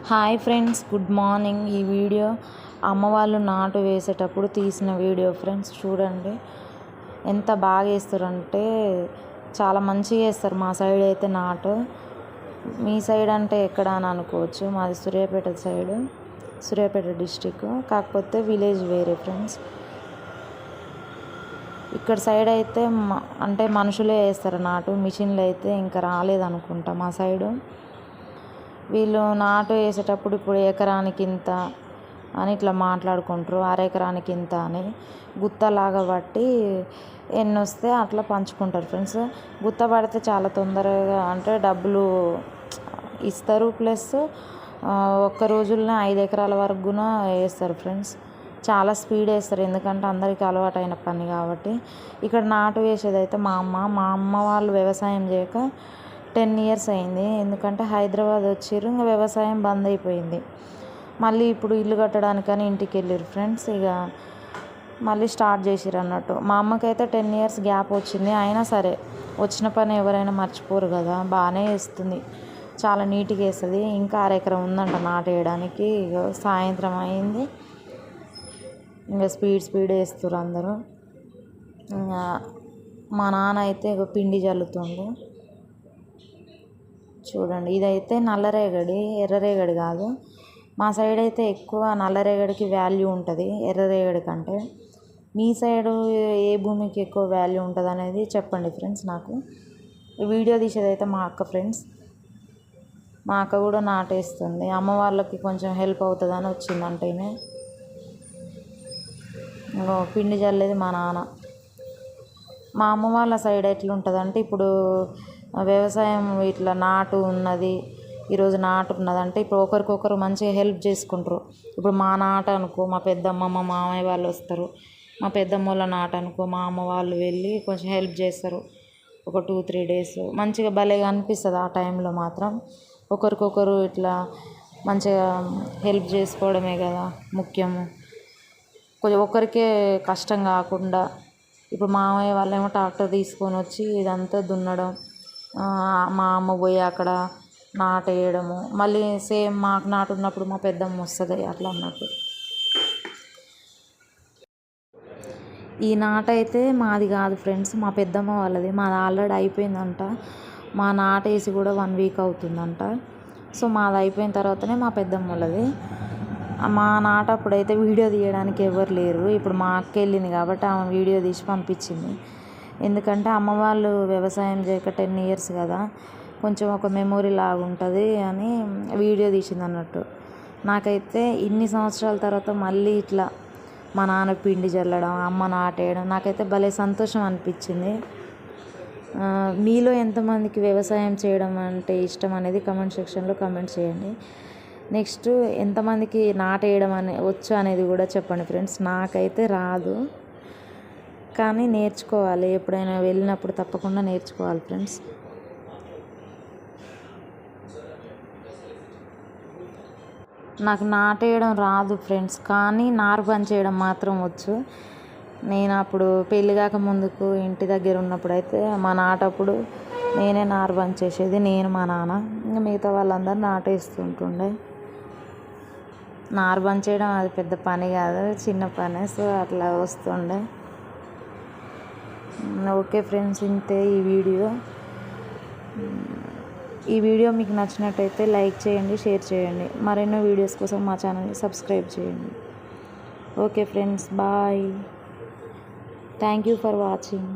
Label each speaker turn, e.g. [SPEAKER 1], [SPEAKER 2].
[SPEAKER 1] Hi friends, good morning. ఈ video అమ్మ వాళ్ళు నాటు వేసేటప్పుడు తీసిన వీడియో ఫ్రెండ్స్. చూడండి ఎంత బాగా వేస్తారంటే చాలా మంచిగా వేస్తారు. మా సైడ్ అయితే నాటు, మీ సైడ్ అంటే ఎక్కడ అని అనుకోవచ్చు. మాది సూర్యాపేట సైడు, సూర్యాపేట డిస్టిక్, కాకపోతే విలేజ్ వేరే ఫ్రెండ్స్. ఇక్కడ సైడ్ అయితే అంటే మనుషులే వేస్తారు నాటు, మిషన్లు అయితే ఇంకా రాలేదనుకుంటా మా సైడు. వీళ్ళు నాటు వేసేటప్పుడు ఇప్పుడు ఎకరానికి ఇంత అని ఇట్లా మాట్లాడుకుంటారు, అరెకరానికి ఇంత అని గుత్తలాగా బట్టి ఎన్ని వస్తే అట్లా పంచుకుంటారు ఫ్రెండ్స్. గుత్త పడితే చాలా తొందరగా అంటే డబ్బులు ఇస్తారు, ప్లస్ ఒక్క రోజుల్లో 5 ఎకరాల వరకు కూడా వేస్తారు ఫ్రెండ్స్. చాలా స్పీడ్ వేస్తారు, ఎందుకంటే అందరికీ అలవాటు అయిన పని కాబట్టి. ఇక్కడ నాటు వేసేది అయితే మా అమ్మ వాళ్ళు వ్యవసాయం చేయక 10 ఇయర్స్ అయింది. ఎందుకంటే హైదరాబాద్ వచ్చిర్రు, ఇంకా వ్యవసాయం బంద్ అయిపోయింది. మళ్ళీ ఇప్పుడు ఇల్లు కట్టడానికని ఇంటికి వెళ్ళారు ఫ్రెండ్స్. ఇక మళ్ళీ స్టార్ట్ చేసిర్రు అన్నట్టు. మా అమ్మకైతే 10 ఇయర్స్ గ్యాప్ వచ్చింది. అయినా సరే వచ్చిన పని ఎవరైనా మర్చిపోరు కదా, బాగానే వేస్తుంది, చాలా నీట్గా వేస్తుంది. ఇంకా 1/2 ఎకరం ఉందంట నాటు వేయడానికి. ఇక సాయంత్రం అయింది, ఇంకా స్పీడ్ వేస్తారు అందరూ. మా నాన్న అయితే ఇక పిండి చల్లుతుండు. చూడండి, ఇదైతే నల్లరేగడి, ఎర్రరేగడి కాదు. మా సైడ్ అయితే ఎక్కువ నల్లరేగడికి వాల్యూ ఉంటుంది ఎర్రరేగడి కంటే. మీ సైడు ఏ భూమికి ఎక్కువ వాల్యూ ఉంటుంది అనేది చెప్పండి ఫ్రెండ్స్ నాకు. ఈ వీడియో తీసేది అయితే మా అక్క ఫ్రెండ్స్. మా అక్క కూడా నాటేస్తుంది, అమ్మ వాళ్ళకి కొంచెం హెల్ప్ అవుతుందని వచ్చిందంటేనే. పిండి చల్లేది మా నాన్న. మా అమ్మ వాళ్ళ సైడ్ ఎట్లుంటుంది అంటే, ఇప్పుడు వ్యవసాయం ఇట్లా నాటు ఉన్నది, ఈరోజు నాటు ఉన్నదంటే ఇప్పుడు ఒకరికొకరు మంచిగా హెల్ప్ చేసుకుంటారు. ఇప్పుడు మా నాట అనుకో, మా పెద్దమ్మ మా మామయ్య వాళ్ళు వస్తారు. మా పెద్దమ్మ వాళ్ళ నాట అనుకో, మా అమ్మ వాళ్ళు వెళ్ళి కొంచెం హెల్ప్ చేస్తారు. ఒక 2-3 డేస్ మంచిగా భలేగా అనిపిస్తుంది. ఆ టైంలో మాత్రం ఒకరికొకరు ఇట్లా మంచిగా హెల్ప్ చేసుకోవడమే కదా ముఖ్యము. కొంచెం ఒకరికే కష్టం కాకుండా. ఇప్పుడు మామయ్య వాళ్ళేమో ట్రాక్టర్ తీసుకొని వచ్చి ఇదంతా దున్నడం, మా అమ్మ పోయి అక్కడ నాటు వేయడము, మళ్ళీ సేమ్ మాకు నాటు ఉన్నప్పుడు మా పెద్దమ్మ వస్తుంది అట్లా అన్నట్టు. ఈ నాటు అయితే మాది కాదు ఫ్రెండ్స్, మా పెద్దమ్మ వాళ్ళది. మాది ఆల్రెడీ అయిపోయిందంట. మా నాటు వేసి కూడా 1 వీక్ అవుతుందంట. సో మాది అయిపోయిన తర్వాతనే మా పెద్దమ్మ వాళ్ళది. మా నాట అప్పుడైతే వీడియో తీయడానికి ఎవరు లేరు. ఇప్పుడు మా అక్క వెళ్ళింది కాబట్టి ఆమె వీడియో తీసి పంపించింది. ఎందుకంటే అమ్మ వాళ్ళు వ్యవసాయం చేయక 10 ఇయర్స్ కదా, కొంచెం ఒక మెమొరీ లాగా ఉంటుంది అని వీడియో తీసింది అన్నట్టు. నాకైతే ఇన్ని సంవత్సరాల తర్వాత మళ్ళీ ఇట్లా మా నాన్న పిండి చల్లడం, అమ్మ నాటేయడం నాకైతే భలే సంతోషం అనిపించింది. మీలో ఎంతమందికి వ్యవసాయం చేయడం అంటే ఇష్టం అనేది కమెంట్ సెక్షన్లో కమెంట్ చేయండి. నెక్స్ట్ ఎంతమందికి నాటేయడం వచ్చు అనేది కూడా చెప్పండి ఫ్రెండ్స్. నాకైతే రాదు, కానీ నేర్చుకోవాలి. ఎప్పుడైనా వెళ్ళినప్పుడు తప్పకుండా నేర్చుకోవాలి ఫ్రెండ్స్. నాకు నాటేయడం రాదు ఫ్రెండ్స్, కానీ నారు పనిచేయడం మాత్రం వచ్చు. నేను అప్పుడు పెళ్ళి కాక ముందుకు ఇంటి దగ్గర ఉన్నప్పుడు అయితే మా నాటప్పుడు నేనే నారు పనిచేసేది, నేను మా నాన్న. ఇంకా మిగతా వాళ్ళందరూ నాటేస్తుంటుండే. నారు పనిచేయడం అది పెద్ద పని కాదు, చిన్న పని. సో అట్లా వస్తుండే. ఓకే ఫ్రెండ్స్, ఇంతే ఈ వీడియో. ఈ వీడియో మీకు నచ్చినట్టయితే లైక్ చేయండి, షేర్ చేయండి. మరెన్నో వీడియోస్ కోసం మా ఛానల్ని సబ్స్క్రైబ్ చేయండి. Okay friends, bye. Thank you for watching.